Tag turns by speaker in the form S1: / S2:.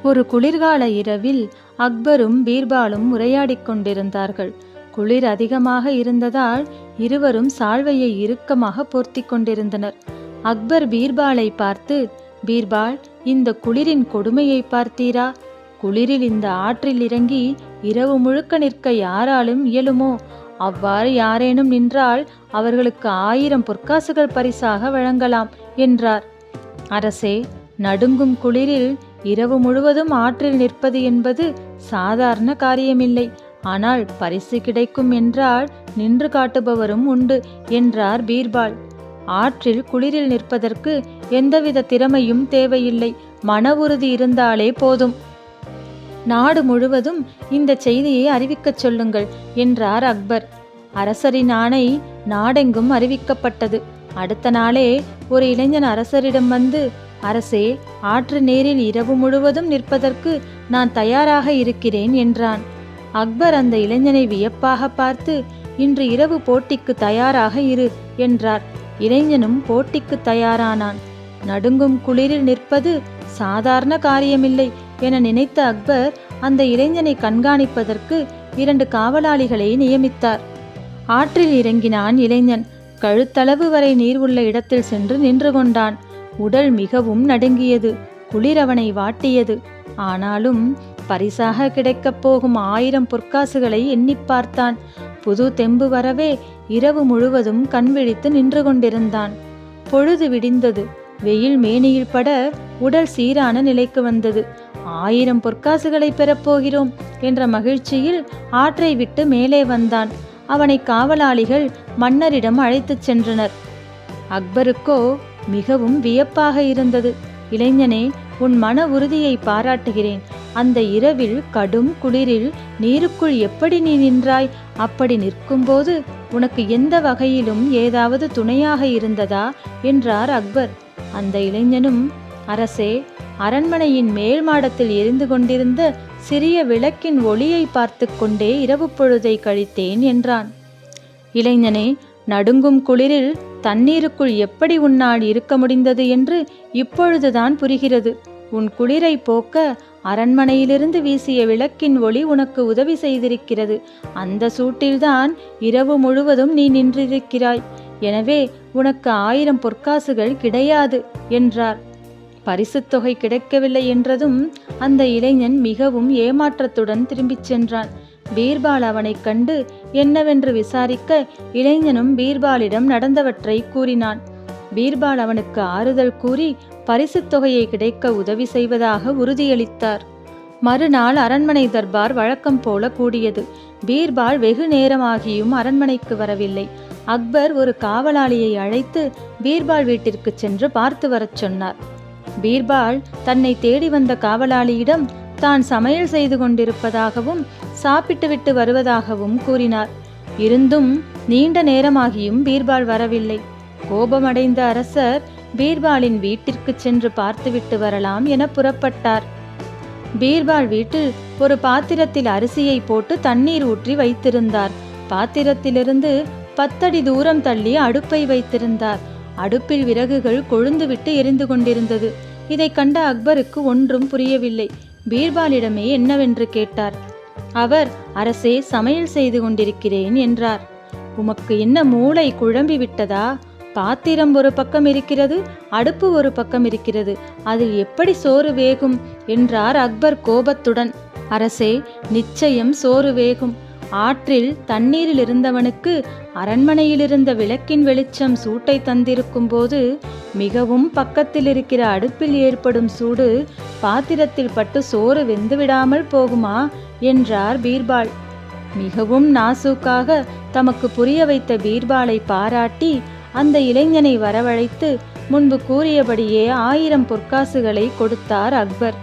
S1: ஒரு குளிர்கால இரவில் அக்பரும் பீர்பாலும் உரையாடிக் கொண்டிருந்தார்கள். குளிர் அதிகமாக இருந்ததால் இருவரும் சால்வையை இறுக்கமாக போர்த்தி கொண்டிருந்தனர். அக்பர் பீர்பாலை பார்த்து, பீர்பால், இந்த குளிரின் கொடுமையை பார்த்தீரா? குளிரில் இந்த ஆற்றில் இறங்கி இரவு முழுக்க நிற்க யாராலும் இயலுமோ? அவ்வாறு யாரேனும் நின்றால் அவர்களுக்கு 1000 பொற்காசுகள் பரிசாக வழங்கலாம் என்றார். அரசே, நடுங்கும் குளிரில் இரவு முழுவதும் ஆற்றில் நிற்பது என்பது சாதாரண காரியமில்லை. ஆனால் பரிசு கிடைக்கும் என்றால் நின்று காட்டுபவரும் உண்டு என்றார் பீர்பால். ஆற்றில் குளிரில் நிற்பதற்கு எந்தவித திறமையும் தேவையில்லை, மன உறுதி இருந்தாலே போதும். நாடு முழுவதும் இந்த செய்தியை அறிவிக்கச் சொல்லுங்கள் என்றார் அக்பர். அரசரின் ஆணை நாடெங்கும் அறிவிக்கப்பட்டது. அடுத்த நாளே ஒரு இளைஞன் அரசரிடம் வந்து, அரசே, ஆற்று நீரில் இரவு முழுவதும் நிற்பதற்கு நான் தயாராக இருக்கிறேன் என்றான். அக்பர் அந்த இளைஞனை வியப்பாக பார்த்து, இன்று இரவு போட்டிக்கு தயாராக இரு என்றார். இளைஞனும் போட்டிக்கு தயாரானான். நடுங்கும் குளிரில் நிற்பது சாதாரண காரியமில்லை என நினைத்த அக்பர் அந்த இளைஞனை கண்காணிப்பதற்கு 2 காவலாளிகளை நியமித்தார். ஆற்றில் இறங்கினான் இளைஞன். கழுத்தளவு வரை நீர் உள்ள இடத்தில் சென்று நின்று கொண்டான். உடல் மிகவும் நடுங்கியது. குளிர் அவனை வாட்டியது. ஆனாலும் பரிசாக கிடைக்கப் போகும் 1000 பொற்காசுகளை எண்ணி பார்த்தான். புது தெம்பு வரவே இரவு முழுவதும் கண் விழித்து நின்று கொண்டிருந்தான். பொழுது விடிந்தது. வெயில் மேனியில் பட உடல் சீரான நிலைக்கு வந்தது. 1000 பொற்காசுகளை பெறப்போகிறோம் என்ற மகிழ்ச்சியில் ஆற்றை விட்டு மேலே வந்தான். அவனை காவலாளிகள் மன்னரிடம் அழைத்துச் சென்றனர். அக்பருக்கோ மிகவும் வியப்பாக இருந்தது. இளைஞனே, உன் மன உறுதியை பாராட்டுகிறேன். அந்த இரவில் கடும் குளிரில் நீருக்குள் எப்படி நீ நின்றாய்? அப்படி நிற்கும்போது உனக்கு எந்த வகையிலும் ஏதாவது துணையாக இருந்ததா என்றார் அக்பர். அந்த இளைஞனும், அரசே, அரண்மனையின் மேல் மாடத்தில் எரிந்து கொண்டிருந்த சிறிய விளக்கின் ஒளியை பார்த்து கொண்டே இரவு பொழுதை கழித்தேன் என்றான். இளைஞனே, நடுங்கும் குளிரில் தண்ணீருக்குள் எப்படி உன்னால் இருக்க முடிந்தது என்று இப்பொழுதுதான் புரிகிறது. உன் குளிரை போக்க அரண்மனையிலிருந்து வீசிய விளக்கின் ஒளி உனக்கு உதவி செய்திருக்கிறது. அந்த சூட்டில்தான் இரவு முழுவதும் நீ நின்றிருக்கிறாய். எனவே உனக்கு 1000 பொற்காசுகள் கிடையாது என்றார். பரிசுத் தொகை கிடைக்கவில்லை என்றதும் அந்த இளைஞன் மிகவும் ஏமாற்றத்துடன் திரும்பிச் சென்றான். பீர்பால் அவனை கண்டு என்னவென்று விசாரிக்க இளைஞனும் பீர்பாலிடம் நடந்தவற்றை கூறினான். பீர்பால் அவனுக்கு ஆறுதல் கூறி பரிசுத் தொகையை கிடைக்க உதவி செய்வதாக உறுதியளித்தார். மறுநாள் அரண்மனை தர்பார் வழக்கம் போல கூடியது. பீர்பால் வெகு நேரமாகியும் அரண்மனைக்கு வரவில்லை. அக்பர் ஒரு காவலாளியை அழைத்து பீர்பால் வீட்டிற்கு சென்று பார்த்து வரச் சொன்னார். பீர்பால் தன்னை தேடி வந்த காவலாளியிடம் தான் சமையல் செய்து கொண்டிருப்பதாகவும் சாப்பிட்டுவிட்டு வருவதாகவும் கூறினார். இருந்தும் நீண்ட நேரமாகியும் பீர்பால் வரவில்லை. கோபமடைந்த அரசர் பீர்பாலின் வீட்டிற்கு சென்று பார்த்துவிட்டு வரலாம் என புறப்பட்டார். பீர்பால் வீட்டில் ஒரு பாத்திரத்தில் அரிசியை போட்டு தண்ணீர் ஊற்றி வைத்திருந்தார். பாத்திரத்திலிருந்து 10 அடி தூரம் தள்ளி அடுப்பை வைத்திருந்தார். அடுப்பில் விறகுகள் கொழுந்துவிட்டு எரிந்து கொண்டிருந்தது. இதை கண்ட அக்பருக்கு ஒன்றும் புரியவில்லை. பீர்பாலிடமே என்னவென்று கேட்டார். அவர், அரசே, சமையல் செய்து கொண்டிருக்கிறேன் என்றார். உமக்கு என்ன மூளை குழம்பி விட்டதா? பாத்திரம் ஒரு பக்கம் இருக்கிறது, அடுப்பு ஒரு பக்கம் இருக்கிறது. அதில் எப்படி சோறு வேகும் என்றார் அக்பர் கோபத்துடன். அரசே, நிச்சயம் சோறு வேகும். ஆற்றில் தண்ணீரில் இருந்தவனுக்கு அரண்மனையில் இருந்த விளக்கின் வெளிச்சம் சூட்டை தந்திருக்கும் போது மிகவும் பக்கத்தில் இருக்கிற அடுப்பில் ஏற்படும் சூடு பாத்திரத்தில் பட்டு சோறு வெந்துவிடாமல் போகுமா என்றார் பீர்பால். மிகவும் நாசூக்காக தமக்கு புரிய வைத்த பீர்பாலை பாராட்டி அந்த இளைஞனை வரவழைத்து முன்பு கூறியபடியே 1000 பொற்காசுகளை கொடுத்தார் அக்பர்.